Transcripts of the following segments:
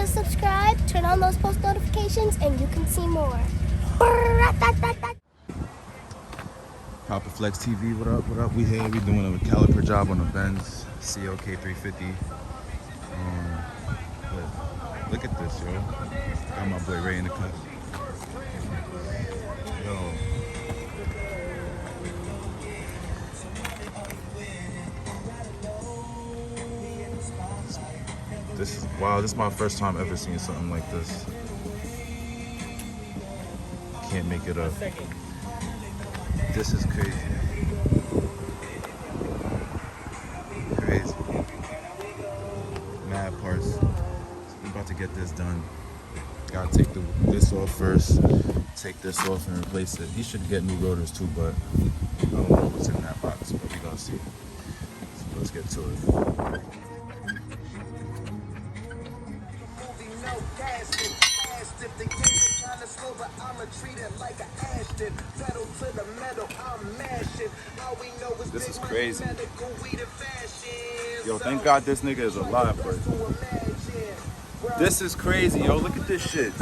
and subscribe, turn on those post notifications, and you can see more. Papa Flex TV, what up, what up? We here, we doing a caliper job on a Benz CLK 350. Look at this, yo. Got my boy Ray in the cut. Yo. This is, wow, this is my first time ever seeing something like this. Can't make it up. This is crazy. Crazy. Mad parts. I'm about to get this done. Gotta take this off first. Take this off and replace it. He should get new rotors too, but I don't know what's in that box, but we're gonna see. So let's get to it. This is crazy. Yo, thank God this nigga is alive, bro. This is crazy, yo. Look at this shit.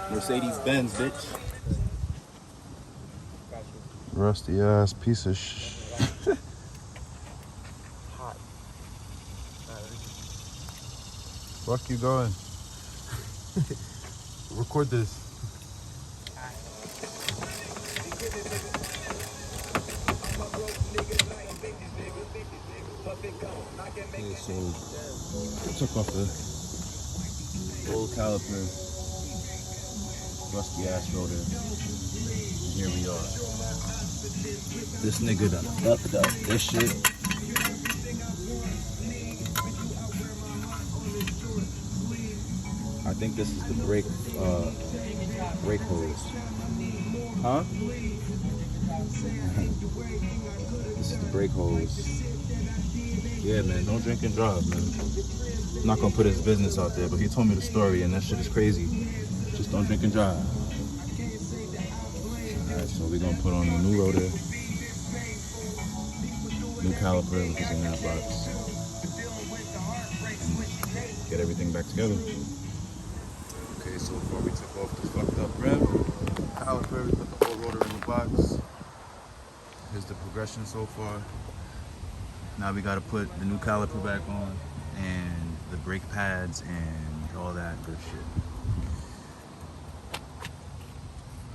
Mercedes Benz, bitch. Rusty ass piece of shit. Fuck you going. Record this. Okay, so I took off the old caliper, rusty ass rotor, and here we are. This nigga done fucked up this shit. I think this is the brake hose. Huh? This is the brake hose. Yeah, man, don't drink and drive, man. I'm not gonna put his business out there, but he told me the story and that shit is crazy. Just don't drink and drive. Alright, so we're gonna put on a new rotor, new caliper, which is in that box, and get everything back together. Okay, so before we took off the fucked up rim, caliper, we put the old rotor in the box. Here's the progression so far. Now we gotta put the new caliper back on and the brake pads and all that good shit.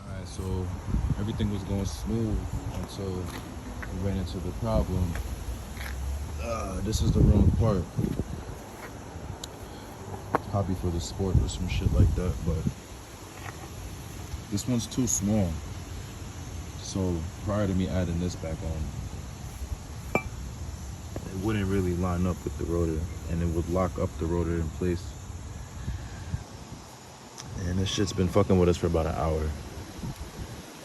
Alright, so everything was going smooth until we ran into the problem. This is the wrong part. Probably for the sport or some shit like that, but this one's too small. So prior to me adding this back on, it wouldn't really line up with the rotor and it would lock up the rotor in place. And this shit's been fucking with us for about an hour.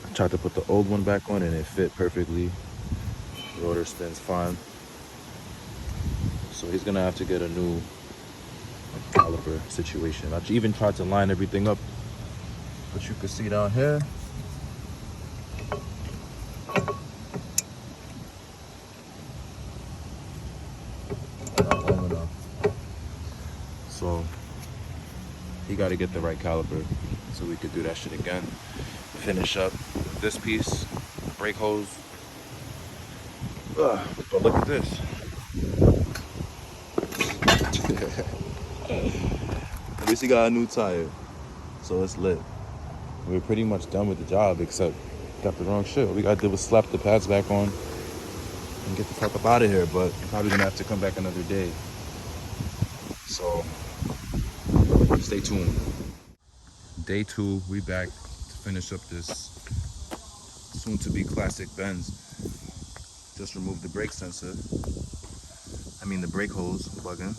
I tried to put the old one back on and it fit perfectly. The rotor spins fine. So he's gonna have to get a new caliper situation. I even tried to line everything up, but you can see down here, not long enough. So he got to get the right caliper so we could do that shit again. Finish up this piece, the brake hose. But look at this. At least he got a new tire, so it's lit. We're pretty much done with the job, except got the wrong shit. All we gotta do was slap the pads back on and get the fuck up out of here, but probably gonna have to come back another day. So stay tuned. Day 2, we back to finish up this soon to be classic Benz. Just removed the brake sensor. I mean the brake hose plug-in.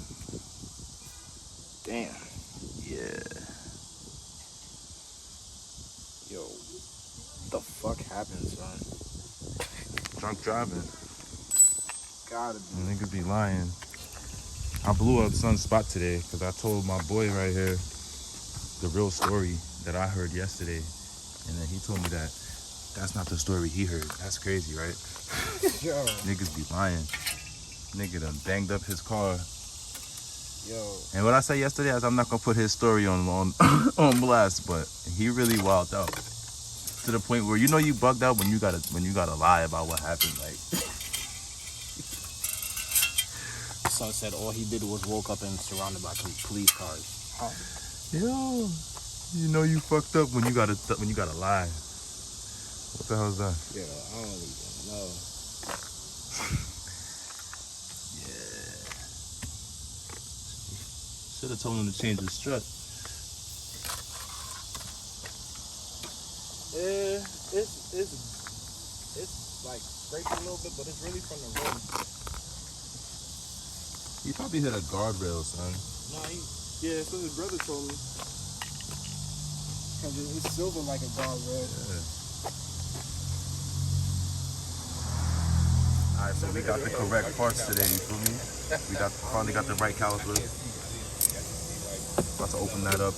Damn. Yeah. Yo, what the fuck happened, son? Drunk driving. Gotta be. Niggas be lying. I blew up Son's spot today because I told my boy right here the real story that I heard yesterday. And then he told me that that's not the story he heard. That's crazy, right? Yo. Niggas be lying. Nigga done banged up his car. Yo. And what I said yesterday is I'm not gonna put his story on on blast, but he really wilded out to the point where you know you bugged out when you gotta lie about what happened. Like, Son said all he did was woke up and surrounded by police cars. yo, you know you fucked up when you gotta lie. What the hell is that? Yeah, I don't even know. Should have told him to change his strut. It's like scraped a little bit, but it's really from the rim. He probably hit a guardrail, son. No, yeah, that's what his brother told me. Cause it's silver like a guardrail. Yeah. Alright, so we got the correct parts today, you feel me? We finally got the right caliper. About to open that up.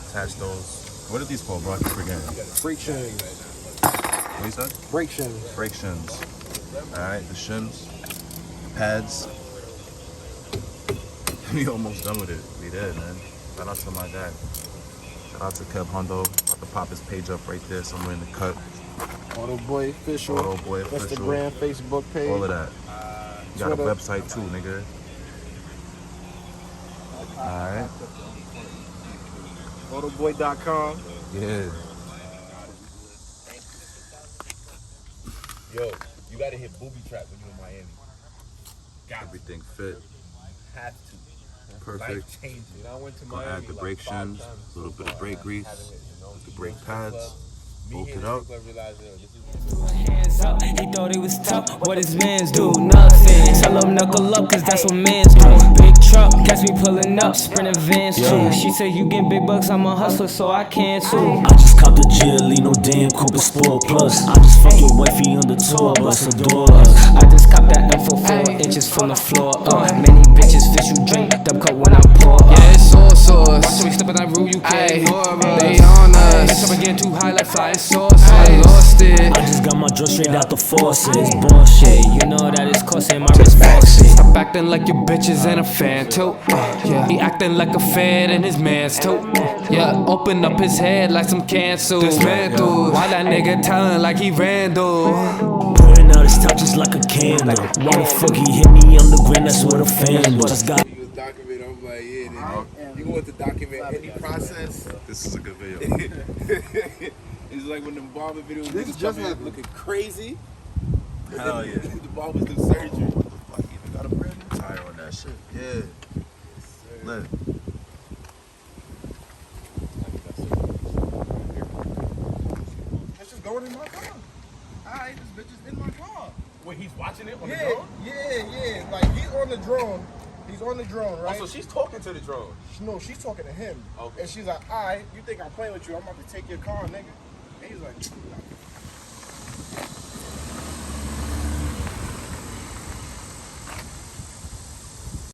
Attach those. What are these called, bro? I keep forgetting. Brake shims. What you said? Brake shims. Brake shims. Alright, the shims. Pads. We almost done with it. We did, man. Shout out to my guy. Shout out to Kev Hondo. About to pop his page up right there somewhere in the cut. Auto Boy Official. Auto Boy Official. Instagram, Facebook page. All of that. You got a Twitter. website too, nigga. Alright. Autoboy.com. Yeah. Yo, you gotta hit booby trap when you're in Miami. Everything fit. Have to. Perfect. Life changing. You know, I went to Gonna Miami add the like brake 5 shims, times a little so bit of far, brake man. grease, Having it, you know, the you brake go to the pads, club, me bolt hitting it the up. club, realize, yo, this is Hands up, he thought he was tough. What his mans do? Nothing. Tell him knuckle up, cause that's what mans do. Big truck, catch me pulling up, sprinting vans too. She said you get big bucks, I'm a hustler, so I can too. I just copped a Giolino damn Cooper Sport Plus. I just fucked your wifey on the tour bus, adore us. I just copped that info 4 inches from the floor up. Many bitches fish you drink, dub cup when I pour up. Yeah, it's all sauce. Watch me slip in that rule, you can't ignore us. They on us. Bitch, I'm getting too high like flying saucers. I lost it. I just got my drug straight out the faucet. It's bullshit. You know that it's costing my wrist faucet. Stop acting like your bitches and a fan too. Yeah, he acting like a fan and his man's too. Yeah, open up his head like some cancel. Dismantle. Why that nigga telling like he Randall? Burning out his top just like a candle. Why the fuck he hit me on the ground? That's where the fan was. Got he was documenting. I'm like, yeah, nigga. You want to document any process? This is a good video. It's like when the barber videos This niggas just come in happened. looking crazy. Hell yeah. The barbers do surgery. I even got a brand new tire on that shit. Yeah. Lit. It's just going in my car. Alright, this bitch is in my car. Wait, he's watching it on the Yeah, drone? yeah. Like he's on the drone. He's on the drone, right? Oh, so she's talking to the drone. No, she's talking to him. Okay. And she's like, alright, you think I'm playing with you? I'm about to take your car, nigga. And he's like,